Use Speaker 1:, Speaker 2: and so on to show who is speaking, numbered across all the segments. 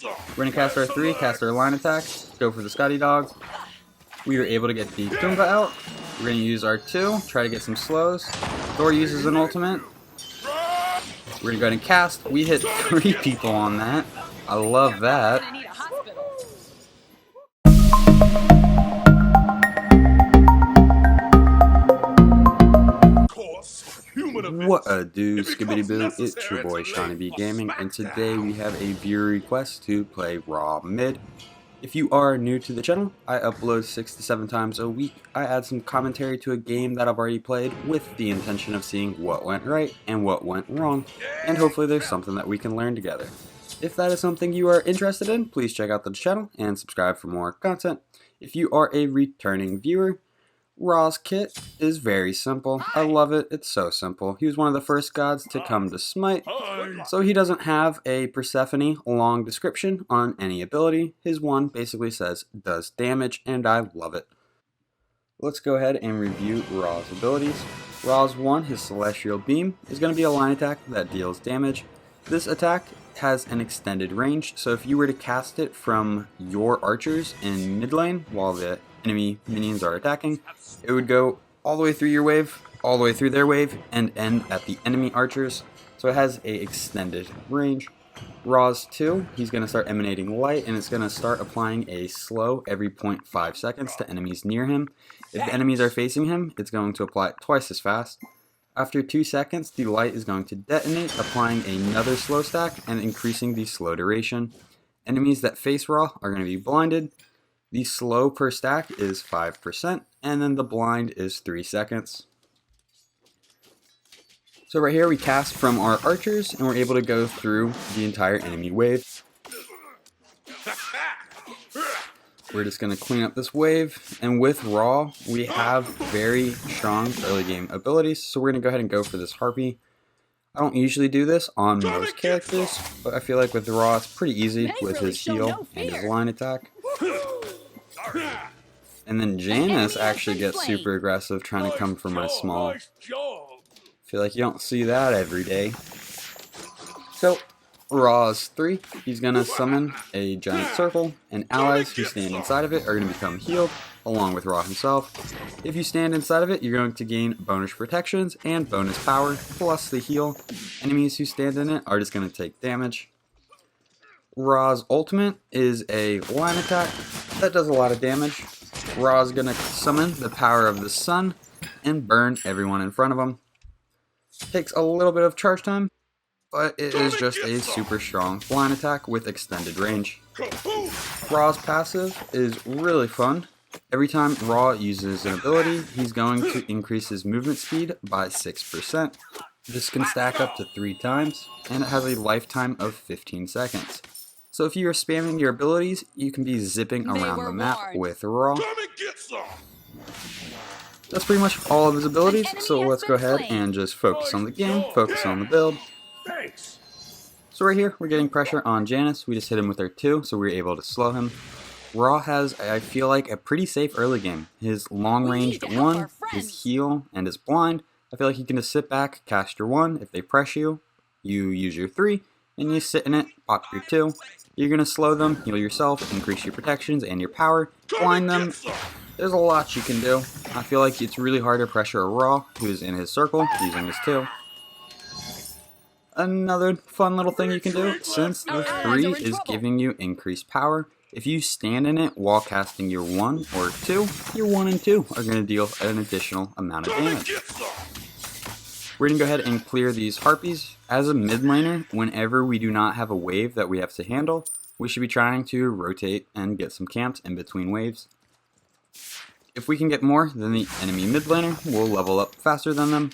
Speaker 1: We're going to cast our 3, cast our line attack, go for the Scotty Dog. We were able to get the Tumba out. We're going to use our 2, try to get some slows. Thor uses an ultimate. We're going to go ahead and cast. We hit 3 people on that. I love that. What a do, skibbity boo, it's your boy SeanyB Gaming, and today we have a viewer request to play Raw Mid. If you are new to the channel, I upload 6 to 7 times a week. I add some commentary to a game that I've already played with the intention of seeing what went right and what went wrong, and hopefully there's something that we can learn together. If that is something you are interested in, please check out the channel and subscribe for more content. If you are a returning viewer, Raw's kit is very simple. I love it. It's so simple. He was one of the first gods to come to Smite, so he doesn't have a Persephone long description on any ability. His one basically says does damage, and I love it. Let's go ahead and review Raw's abilities. Raw's 1, his Celestial Beam, is going to be a line attack that deals damage. This attack has an extended range, so if you were to cast it from your archers in mid lane while the enemy minions are attacking, it would go all the way through your wave, all the way through their wave, and end at the enemy archers. So it has a extended range. Raw's 2, he's going to start emanating light, and it's going to start applying a slow every 0.5 seconds to enemies near him. If the enemies are facing him, it's going to apply it twice as fast. After 2 seconds, the light is going to detonate, applying another slow stack and increasing the slow duration. Enemies that face Raw are going to be blinded. The slow per stack is 5%, and then the blind is 3 seconds. So right here we cast from our archers, and we're able to go through the entire enemy wave. We're just going to clean up this wave, and with Raw, we have very strong early game abilities, so we're going to go ahead and go for this Harpy. I don't usually do this on most characters, but I feel like with Raw it's pretty easy with his heal and his line attack. And then Janus actually gets super aggressive trying to come for my small. Feel like you don't see that every day. So Raw's 3, he's going to summon a giant circle, and allies who stand inside of it are going to become healed, along with Raw himself. If you stand inside of it, you're going to gain bonus protections and bonus power, plus the heal. Enemies who stand in it are just going to take damage. Raw's ultimate is a line attack that does a lot of damage. Raw's going to summon the power of the sun and burn everyone in front of him. Takes a little bit of charge time, but it is just a super strong line attack with extended range. Raw's passive is really fun. Every time Raw uses an ability, he's going to increase his movement speed by 6%. This can stack up to 3 times, and it has a lifetime of 15 seconds. So if you are spamming your abilities, you can be zipping around the map with Raw. That's pretty much all of his abilities, so let's go ahead and just focus on the game, focus on the build. So right here, we're getting pressure on Janus. We just hit him with our 2, so we were able to slow him. Raw has, I feel like, a pretty safe early game. His long-ranged 1, his heal, and his blind. I feel like you can just sit back, cast your 1. If they press you, you use your 3, and you sit in it, pop your 2. You're going to slow them, heal yourself, increase your protections and your power, blind them. There's a lot you can do. I feel like it's really hard to pressure a Raw who's in his circle using his 2. Another fun little thing you can do, since the 3 is giving you increased power, if you stand in it while casting your 1 or 2, your 1 and 2 are going to deal an additional amount of damage. We're going to go ahead and clear these Harpies. As a mid laner, whenever we do not have a wave that we have to handle, we should be trying to rotate and get some camps in between waves. If we can get more than the enemy mid laner, we'll level up faster than them.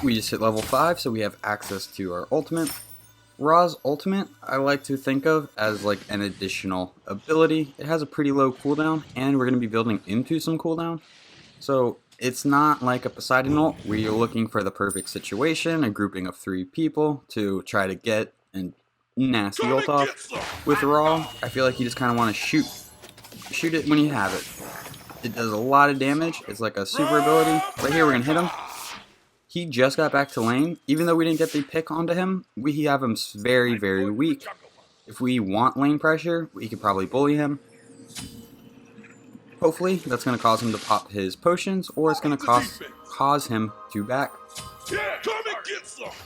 Speaker 1: We just hit level 5, so we have access to our ultimate. Raw's ultimate, I like to think of as like an additional ability. It has a pretty low cooldown, and we're going to be building into some cooldown. So it's not like a Poseidon ult where you're looking for the perfect situation, a grouping of 3 people to try to get a nasty ult off. With Raw, I feel like you just kind of want to shoot it when you have it. It does a lot of damage. It's like a super ability. Right here we're going to hit him. He just got back to lane. Even though we didn't get the pick onto him, we have him very, very weak. If we want lane pressure, we could probably bully him. Hopefully, that's going to cause him to pop his potions, or it's going to cause him to back.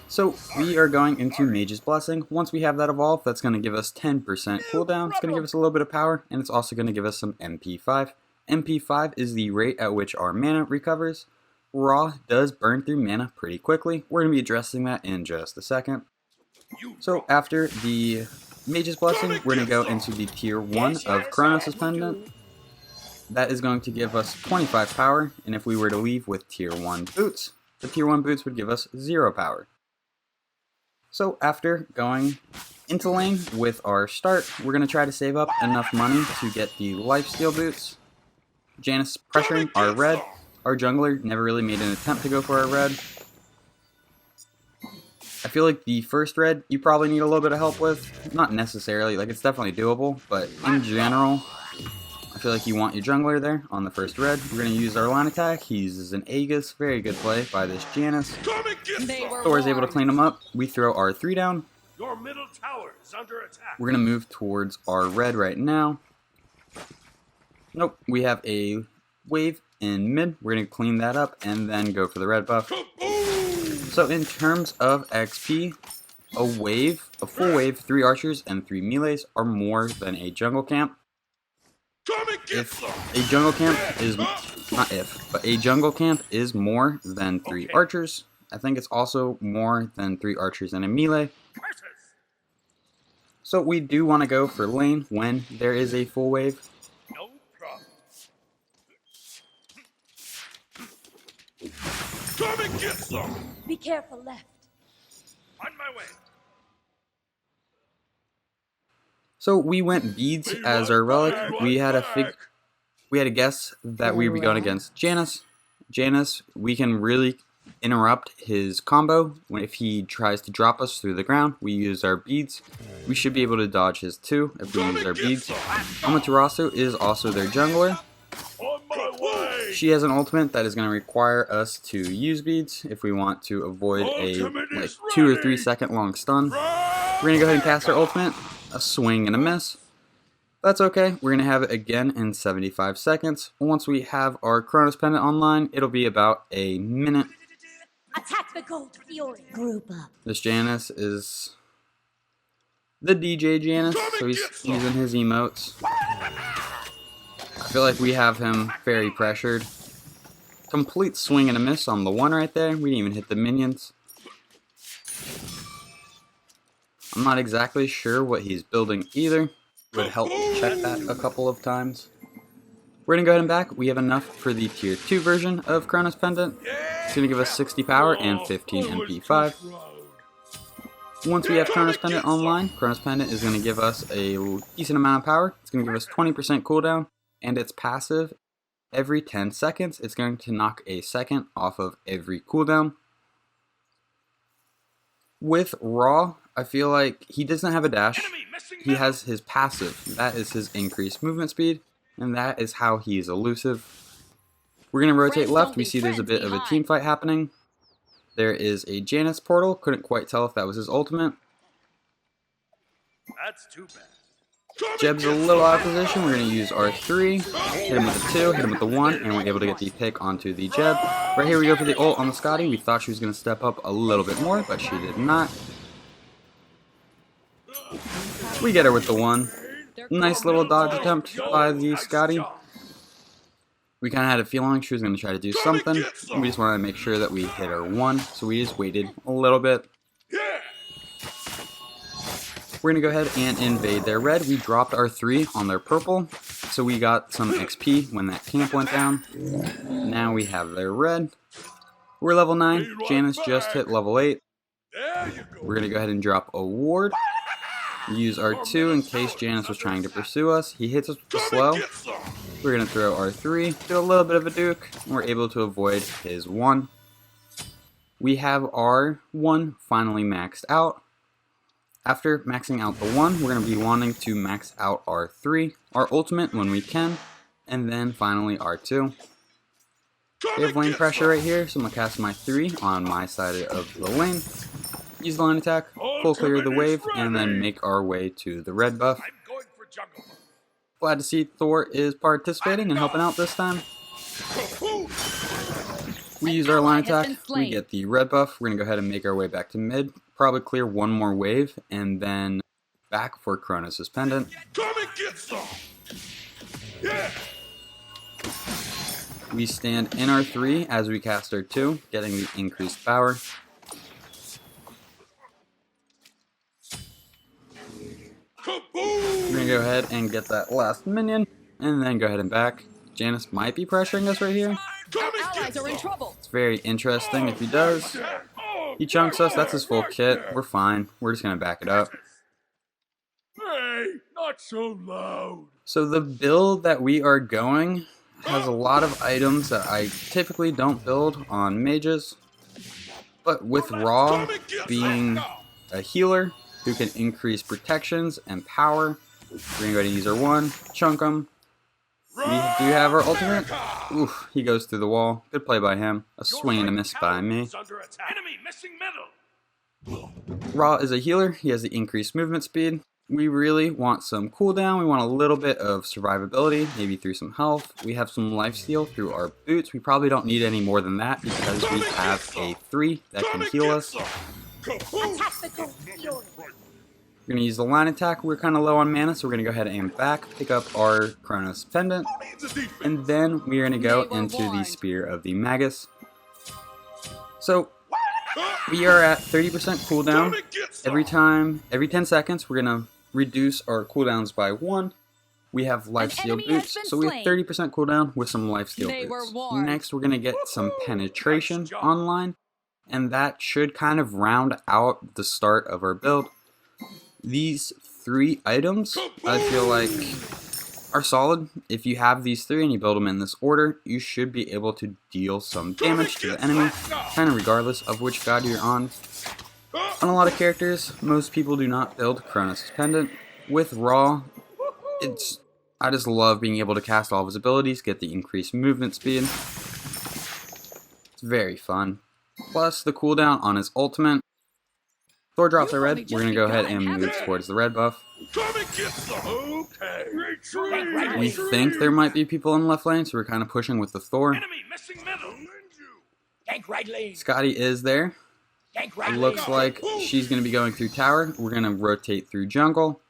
Speaker 1: So, we are going into Mage's Blessing. Once we have that evolved, that's going to give us 10% cooldown. It's going to give us a little bit of power, and it's also going to give us some MP5. MP5 is the rate at which our mana recovers. Raw does burn through mana pretty quickly. We're going to be addressing that in just a second. So, after the Mage's Blessing, we're going to go into the tier 1 of Chronos' Pendant. That is going to give us 25 power, and if we were to leave with tier 1 boots, the tier 1 boots would give us 0 power. So after going into lane with our start, we're going to try to save up enough money to get the lifesteal boots. Janus pressuring our red. Our jungler never really made an attempt to go for our red. I feel like the first red you probably need a little bit of help with. Not necessarily, like it's definitely doable, but in general, I feel like you want your jungler there on the first red. We're going to use our line attack. He uses an Aegis. Very good play by this Janus. Thor is able to clean him up. We throw our 3 down.
Speaker 2: Your middle tower is under attack.
Speaker 1: We're going to move towards our red right now. Nope, we have a wave in mid. We're going to clean that up and then go for the red buff. So in terms of XP, a full wave, 3 archers and 3 melees are more than a jungle camp. If a jungle camp is, but a jungle camp is more than 3 archers. I think it's also more than 3 archers and a melee. So we do want to go for lane when there is a full wave.
Speaker 2: No problem. Come and get some.
Speaker 3: Be careful left.
Speaker 2: On my way.
Speaker 1: So we went beads as our relic. We had a guess that we would be going against Janus. Janus, we can really interrupt his combo if he tries to drop us through the ground. We use our beads. We should be able to dodge his 2 if we use our beads. Amaterasu is also their jungler. She has an ultimate that is going to require us to use beads if we want to avoid a 2 or 3 second long stun. We're going to go ahead and cast our ultimate. A swing and a miss. That's okay. We're going to have it again in 75 seconds. Once we have our Chronos Pendant online, it'll be about a minute.
Speaker 3: Attack the gold fury. Group up.
Speaker 1: This Janus is the DJ Janus, so he's using his emotes. I feel like we have him very pressured. Complete swing and a miss on the 1 right there. We didn't even hit the minions. I'm not exactly sure what he's building either. Would help check that a couple of times. We're going to go ahead and back. We have enough for the tier 2 version of Chronos Pendant. It's going to give us 60 power and 15 MP5. Once we have Chronos Pendant online, Chronos Pendant is going to give us a decent amount of power. It's going to give us 20% cooldown, and it's passive. Every 10 seconds, it's going to knock a second off of every cooldown. With Raw, I feel like he doesn't have a dash. He has his passive. That is his increased movement speed, and that is how he is elusive. We're going to rotate left. We see there's a bit of a team fight happening. There is a Janus portal. Couldn't quite tell if that was his ultimate.
Speaker 2: That's too bad.
Speaker 1: Jeb's a little out of position. We're going to use our 3, hit him with the 2, hit him with the 1, and we're able to get the pick onto the Jeb. Right here we go for the ult on the Scotty. We thought she was going to step up a little bit more, but she did not. We get her with the 1. Nice little dodge attempt by the Scotty. We kind of had a feeling she was going to try to do something. We just wanted to make sure that we hit her 1, so we just waited a little bit. We're going to go ahead and invade their red. We dropped our 3 on their purple, so we got some XP when that camp went down. Now we have their red. We're level 9. Janus just hit level 8. We're going to go ahead and drop a ward. Use our 2 in case Janus was trying to pursue us. He hits us with the slow. We're going to throw our 3, do a little bit of a duke, and we're able to avoid his 1. We have our 1 finally maxed out. After maxing out the 1, we're going to be wanting to max out our 3, our ultimate when we can, and then finally our 2. They have lane pressure right here, so I'm going to cast my 3 on my side of the lane. Use the line attack, full clear of the wave, and then make our way to the red buff.
Speaker 2: I'm going for jungle.
Speaker 1: Glad to see Thor is participating and helping out this time. We use our line attack, we get the red buff. We're going to go ahead and make our way back to mid. Probably clear one more wave, and then back for Chronos' Pendant.
Speaker 2: Come and get some. Yeah.
Speaker 1: We stand in our 3 as we cast our 2, getting the increased power. We're going to go ahead and get that last minion, and then go ahead and back. Janus might be pressuring us right here.
Speaker 2: Our allies are in trouble.
Speaker 1: It's very interesting if he does. He chunks us, that's his full kit. We're fine. We're just going to back it up.
Speaker 2: Hey, not so loud.
Speaker 1: So the build that we are going has a lot of items that I typically don't build on mages. But with Raw being a healer who can increase protections and power, we're going to go ahead and use our 1, chunk him. We do have our ultimate. Oof, he goes through the wall. Good play by him. A swing and a miss by me.
Speaker 2: Enemy missing middle.
Speaker 1: Raw is a healer. He has the increased movement speed. We really want some cooldown. We want a little bit of survivability, maybe through some health. We have some lifesteal through our boots. We probably don't need any more than that because we have a 3 that can heal us.
Speaker 3: Attack the gold fury.
Speaker 1: We're going to use the line attack. We're kind of low on mana, so we're going to go ahead and back, pick up our Chronos Pendant, and then we're going to go into the Spear of the Magus. So, we are at 30% cooldown. Every 10 seconds, we're going to reduce our cooldowns by 1. We have lifesteal boots, so we have 30% cooldown with some lifesteal boots. Next, we're going to get some penetration online, and that should kind of round out the start of our build. These 3 items, I feel like, are solid. If you have these 3 and you build them in this order, you should be able to deal some damage to the enemy, kind of regardless of which god you're on. On a lot of characters, most people do not build Chronos' Pendant. With Raw, I just love being able to cast all of his abilities, get the increased movement speed. It's very fun. Plus the cooldown on his ultimate. Thor drops our red, we're going to go ahead and move towards the red buff. We think there might be people in the left lane, so we're kind of pushing with the Thor. Scotty is there. It looks like she's going to be going through tower. We're going to rotate through jungle.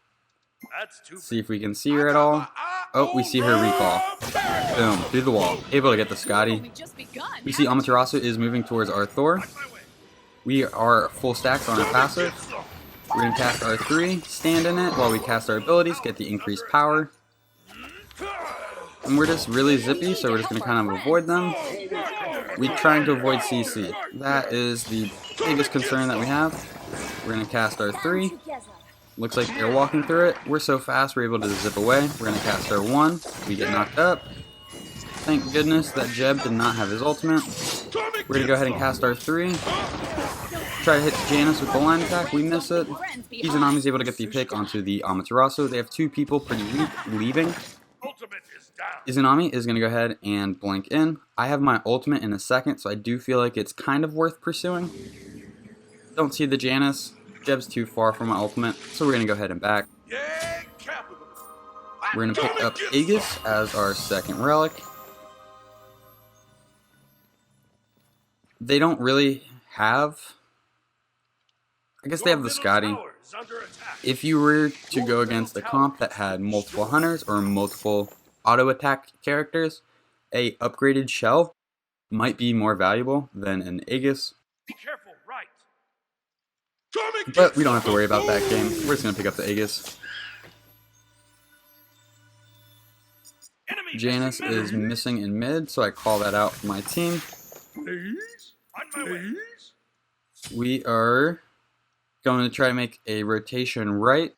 Speaker 1: See if we can see her at all. Oh, we see her recall. Boom, through the wall. Able to get the Scotty. We see Amaterasu is moving towards our Thor. We are full stacks on our passive. We're going to cast our 3, stand in it while we cast our abilities, get the increased power. And we're just really zippy, so we're just going to kind of avoid them. We're trying to avoid CC. That is the biggest concern that we have. We're going to cast our 3. Looks like they're walking through it. We're so fast, we're able to zip away. We're going to cast our 1. We get knocked up. Thank goodness that Jeb did not have his ultimate. We're going to go ahead and cast our 3. Try to hit Janus with the line attack. We miss it. SeanyB is able to get the pick onto the Amaterasu. They have 2 people pretty weak leaving. SeanyB is going to go ahead and blink in. I have my ultimate in a second, so I do feel like it's kind of worth pursuing. Don't see the Janus. Jeb's too far from my ultimate, so we're going to go ahead and back. We're going to pick up Aegis as our second relic. They don't really have... I guess they have the Scotty. If you were to go against a comp that had multiple hunters or multiple auto attack characters, a upgraded shell might be more valuable than an Aegis.
Speaker 2: Be careful, right?
Speaker 1: But we don't have to worry about that game. We're just going to pick up the Aegis. Janus is missing in mid, so I call that out for my team. We are going to try to make a rotation right.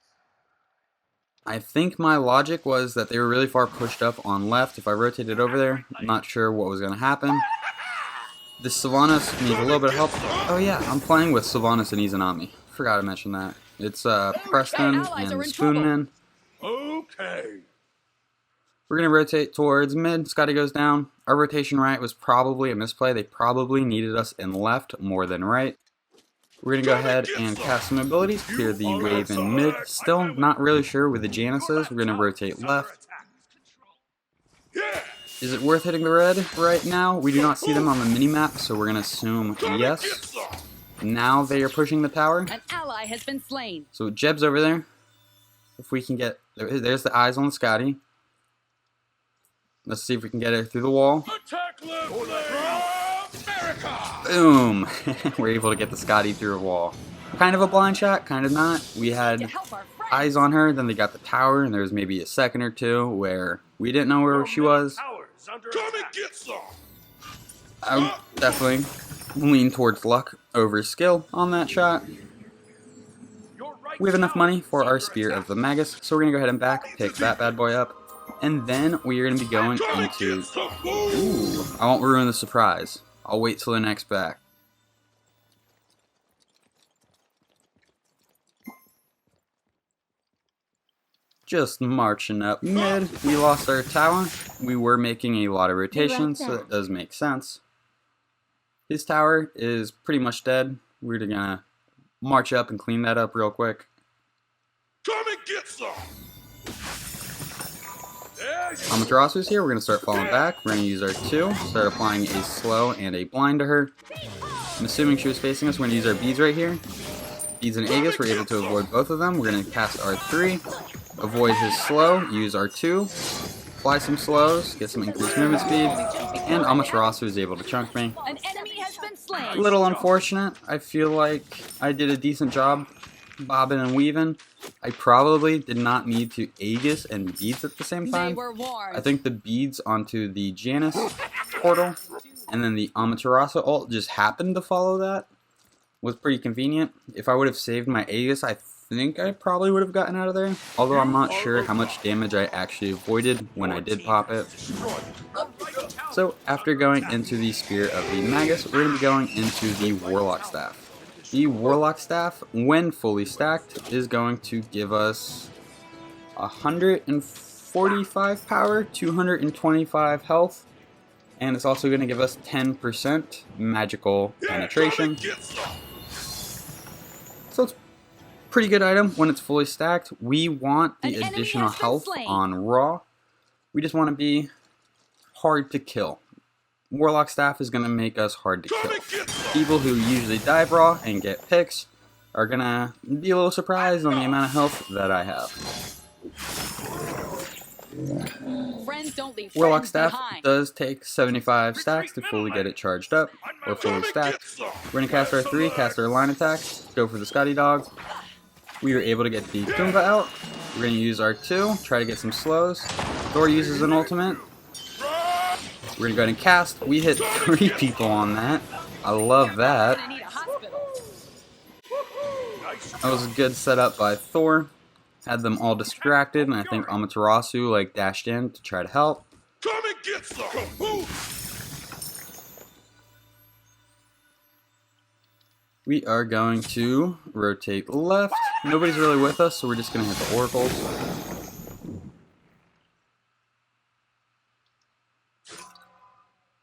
Speaker 1: I think my logic was that they were really far pushed up on left. If I rotated over there, I'm not sure what was going to happen. This Sylvanas needs a little bit of help. Oh yeah, I'm playing with Sylvanas and SeanyB. Forgot to mention that. It's Preston and Spoonman.
Speaker 2: Okay.
Speaker 1: We're going to rotate towards mid. Scotty goes down. Our rotation right was probably a misplay. They probably needed us in left more than right. We're going to go ahead and cast some abilities, clear the wave in mid. Still not really sure where the Janices. We're going to rotate left. Is it worth hitting the red right now? We do not see them on the minimap, so we're going to assume yes. Now they are pushing the tower.
Speaker 3: An ally has been slain.
Speaker 1: So Jeb's over there. If we can get... There's the eyes on Scotty. Let's see if we can get it through the wall. Boom! We're able to get the Scotty through a wall. Kind of a blind shot, kind of not. We had eyes on her, then they got the tower, and there was maybe a second or two where we didn't know where she was. I would definitely lean towards luck over skill on that shot. We have enough money for our Spear of the Magus, so we're going to go ahead and back, pick that bad boy up. And then we are going to be going into... Ooh, I won't ruin the surprise. I'll wait till the next back. Just marching up mid. We lost our tower. We were making a lot of rotations, so that does make sense. His tower is pretty much dead. We're going to march up and clean that up real quick.
Speaker 2: Come and get some!
Speaker 1: Amaterasu's here. We're going to start falling back. We're going to use our 2. Start applying a slow and a blind to her. I'm assuming she was facing us. We're going to use our beads right here. Beads and Aegis. We're able to avoid both of them. We're going to cast our 3. Avoid his slow. Use our 2. Apply some slows. Get some increased movement speed. And Amaterasu is able to chunk me.
Speaker 3: An enemy has been slain.
Speaker 1: A little unfortunate. I feel like I did a decent job bobbing and weaving. I probably did not need to Aegis and beads at the same time. I think the beads onto the Janus portal and then the Amaterasu ult just happened to follow that. Was pretty convenient. If I would have saved my Aegis, I think I probably would have gotten out of there. Although I'm not sure how much damage I actually avoided when I did pop it. So after going into the Spear of the Magus, we're going to be going into the Warlock Staff. The Warlock Staff, when fully stacked, is going to give us 145 power, 225 health, and it's also going to give us 10% magical penetration. So it's a pretty good item when it's fully stacked. We want the additional health on raw. We just want to be hard to kill. Warlock Staff is going to make us hard to kill. People who usually dive raw and get picks are going to be a little surprised on the amount of health that I have. Warlock Staff does take 75 stacks to fully get it charged up, or fully stacked. We're going to cast our 3, cast our line attack, go for the Scotty Dog. We were able to get the Goomba out. We're going to use our 2, try to get some slows. Thor uses an ultimate. We're going to go ahead and cast. We hit 3 people on that. I love that. That was a good setup by Thor. Had them all distracted, and I think Amaterasu like dashed in to try to help.
Speaker 2: Come and get some!
Speaker 1: We are going to rotate left. Nobody's really with us, so we're just going to hit the oracles.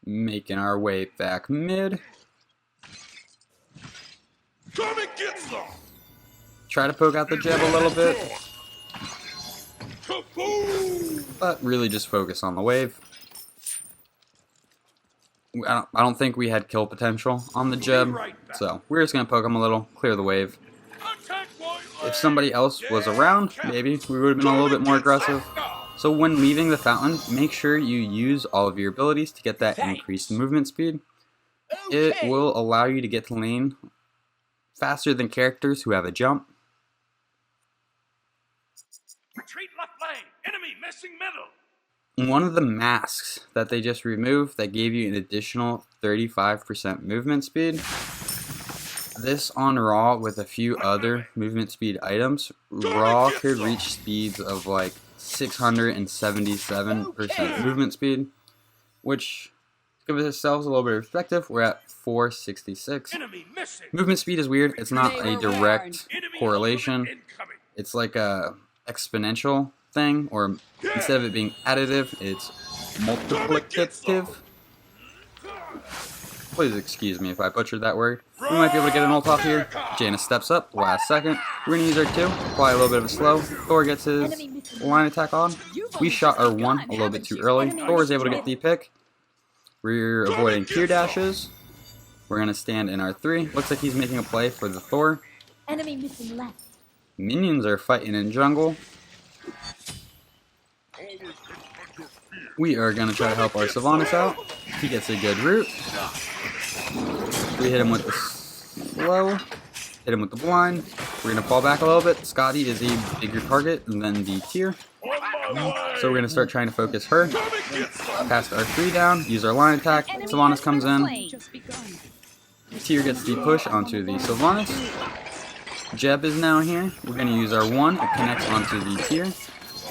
Speaker 1: Making our way back mid.
Speaker 2: Come and get some!
Speaker 1: Try to poke out the Jeb a little bit. But really just focus on the wave. I don't think we had kill potential on the Jeb, so we're just going to poke him a little, clear the wave. If somebody else was around, maybe we would have been a little bit more aggressive. So when leaving the fountain, make sure you use all of your abilities to get that increased movement speed. It will allow you to get to lane faster than characters who have a jump.
Speaker 2: Retreat left lane! Enemy missing middle!
Speaker 1: One of the masks that they just removed that gave you an additional 35% movement speed. This on Raw with a few other movement speed items, Raw could reach speeds of like 677% movement speed, which gives ourselves a little bit of perspective. We're at 466. Movement speed is weird. It's not a direct correlation. It's like a exponential thing, or instead of it being additive, it's multiplicative. Please excuse me if I butchered that word. We might be able to get an ult off here. Janus steps up, last second. We're going to use our 2, apply a little bit of a slow. Thor gets his line attack on. We shot our 1 a little bit too early. Thor is able to get the pick. We're avoiding Q dashes. We're going to stand in our 3. Looks like he's making a play for the Thor.
Speaker 4: Enemy missing left.
Speaker 1: Minions are fighting in jungle. We are going to try to help our Sylvanas out. He gets a good root. We hit him with the slow. Hit him with the blind. We're going to fall back a little bit. Scotty is a bigger target than the tier. So we're going to start trying to focus her. Cast our 3 down. Use our line attack. Sylvanas comes in. Tier gets the push onto the Sylvanas. Jeb is now here. We're going to use our 1. It connects onto the tier.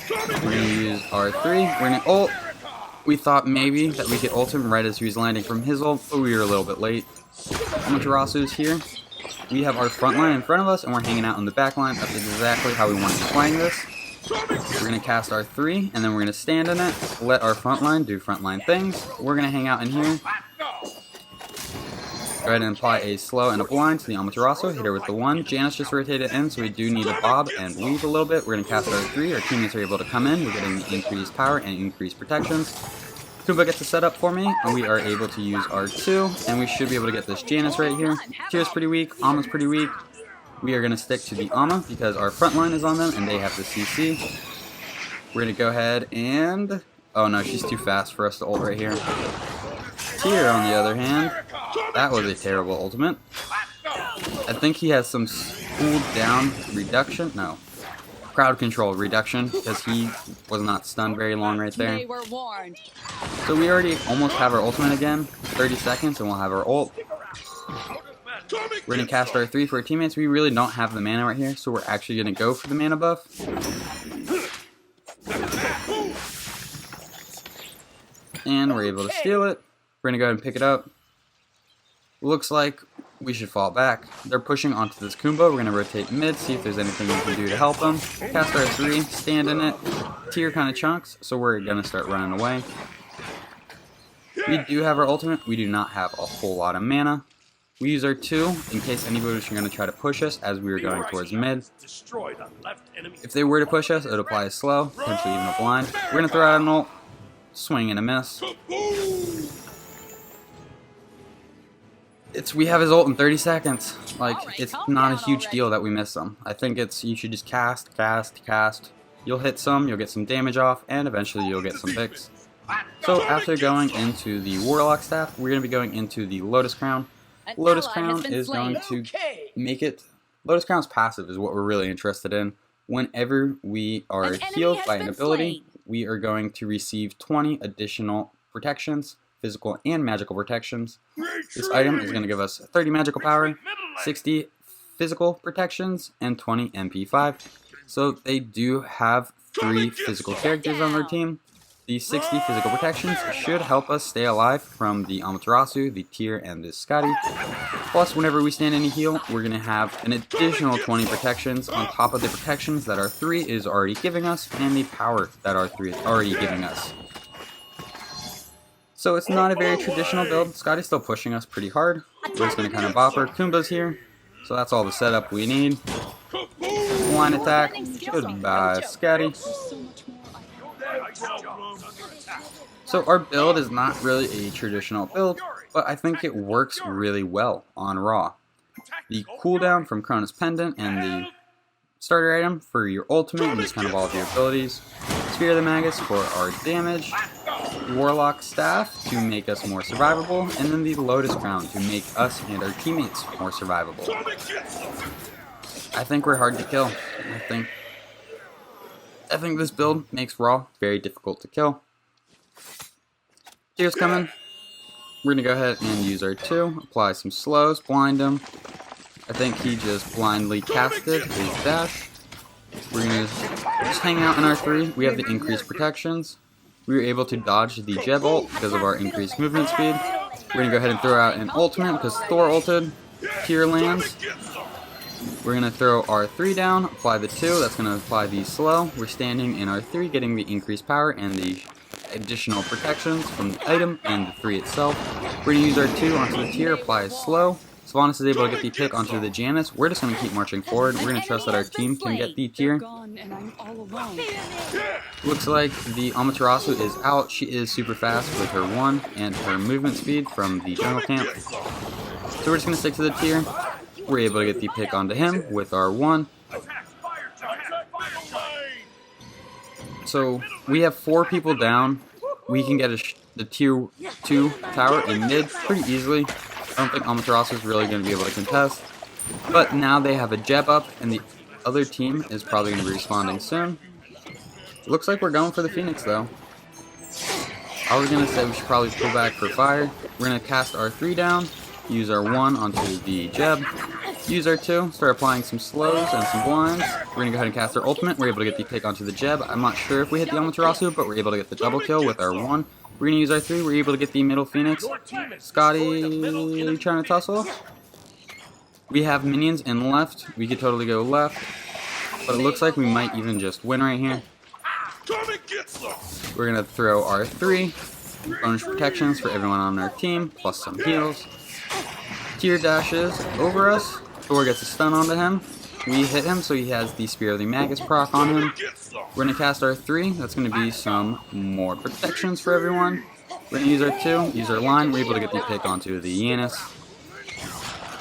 Speaker 1: We're going to use our 3. We're going to ult. We thought maybe that we could ult him right as he was landing from his ult, but we were a little bit late. Amaterasu is here. We have our front line in front of us, and we're hanging out in the back line. That's exactly how we want to be playing this. We're going to cast our 3, and then we're going to stand in it, let our front line do front line things. We're going to hang out in here. Go ahead and apply a slow and a blind to the Amaterasu. Hit her with the 1. Janus just rotated in, so we do need to bob and weave a little bit. We're going to cast our 3. Our teammates are able to come in. We're getting increased power and increased protections. Kumba gets a setup for me, and we are able to use our 2. And we should be able to get this Janus right here. Tier's pretty weak. Ama's pretty weak. We are going to stick to the Ama because our front line is on them, and they have the CC. We're going to go ahead and... Oh no, she's too fast for us to ult right here. Tier, on the other hand, that was a terrible ultimate. I think he has some cooldown reduction. No. Crowd control reduction, because he was not stunned very long right there.
Speaker 3: They were warned.
Speaker 1: So we already almost have our ultimate again. 30 seconds and we'll have our ult. We're going to cast our 3 for our teammates. We really don't have the mana right here, so we're actually going to go for the mana buff. And we're able to steal it. We're going to go ahead and pick it up. Looks like we should fall back. They're pushing onto this Kumba. We're going to rotate mid, see if there's anything we can do to help them. Cast our 3, stand in it. Tier kind of chunks, so we're going to start running away. We do have our ultimate. We do not have a whole lot of mana. We use our 2 in case anybody was going to try to push us as we were going towards mid. If they were to push us, it would apply a slow, potentially even a blind. We're going to throw out an ult. Swing and a miss. We have his ult in 30 seconds. Like, it's not a huge deal that we miss him. I think you should just cast. You'll hit some, you'll get some damage off, and eventually you'll get some picks. So after going into the Warlock staff, we're going to be going into the Lotus Crown. Lotus Crown is going to make it... Lotus Crown's passive is what we're really interested in. Whenever we are healed by an ability, we are going to receive 20 additional protections, physical and magical protections. This item is going to give us 30 magical power, 60 physical protections, and 20 MP5. So they do have 3 physical characters on their team. These 60 physical protections should help us stay alive from the Amaterasu, the Tier, and the Scotty. Plus, whenever we stand in a heal, we're going to have an additional 20 protections on top of the protections that our 3 is already giving us, and the power that our 3 is already giving us. So it's not a very traditional build. Scotty's still pushing us pretty hard. We're just going to kind of bop her. Kumba's here. So that's all the setup we need. Line attack. Goodbye, Scotty. So our build is not really a traditional build, but I think it works really well on Raw. The cooldown from Chronos Pendant and the starter item for your ultimate and just kind of all of your abilities. Spear of the Magus for our damage. Warlock staff to make us more survivable, and then the Lotus Crown to make us and our teammates more survivable. I think we're hard to kill. I think this build makes Raw very difficult to kill. Tier's coming. We're going to go ahead and use our 2, apply some slows, blind him. I think he just blindly casted his dash. We're going to just hang out in our 3. We have the increased protections. We were able to dodge the Jeb ult because of our increased movement speed. We're going to go ahead and throw out an ultimate because Thor ulted. Tier lands. We're going to throw our 3 down, apply the 2, that's going to apply the slow. We're standing in our 3, getting the increased power and the additional protections from the item and the 3 itself. We're going to use our 2 onto the tier, apply a slow. Sylvanas is able to get the pick onto the Janus. We're just going to keep marching forward. We're going to trust that our team can get the tier. Looks like the Amaterasu is out. She is super fast with her 1 and her movement speed from the jungle camp. So we're just going to stick to the tier. We're able to get the pick onto him with our 1. So we have 4 people down. We can get the tier 2 tower in mid pretty easily. I don't think Amaterasu is really going to be able to contest. But now they have a Jeb up, and the other team is probably going to be responding soon. Looks like we're going for the Phoenix, though. I was going to say we should probably pull back for fire. We're going to cast our 3 down, use our 1 onto the Jeb, use our 2, start applying some slows and some blinds. We're going to go ahead and cast our ultimate. We're able to get the pick onto the Jeb. I'm not sure if we hit the Amaterasu, but we're able to get the double kill with our 1. We're going to use our 3. We're able to get the middle Phoenix. Scotty trying to tussle. We have minions in left. We could totally go left. But it looks like we might even just win right here. We're going to throw our 3. Bonus protections for everyone on our team, plus some heals. Tier dashes over us. Thor gets a stun onto him. We hit him, so he has the Spear of the Magus proc on him. We're going to cast our 3. That's going to be some more protections for everyone. We're going to use our 2, use our line. We're able to get the pick onto the Janus.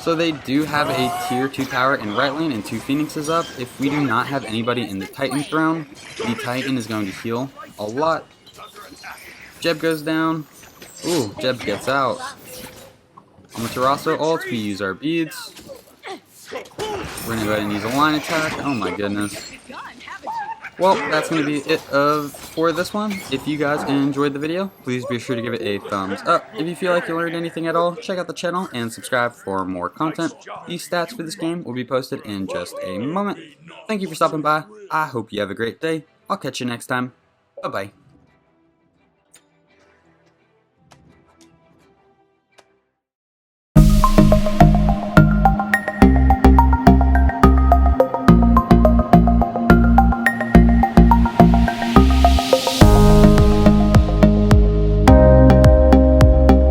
Speaker 1: So they do have a tier 2 tower in right lane and 2 Phoenixes up. If we do not have anybody in the Titan throne, the Titan is going to heal a lot. Jeb goes down. Ooh, Jeb gets out. Amaterasu ult, we use our beads. We're going to go ahead and use a line attack. Oh my goodness. Well, that's going to be it for this one. If you guys enjoyed the video, please be sure to give it a thumbs up. If you feel like you learned anything at all, check out the channel and subscribe for more content. These stats for this game will be posted in just a moment. Thank you for stopping by. I hope you have a great day. I'll catch you next time. Bye-bye.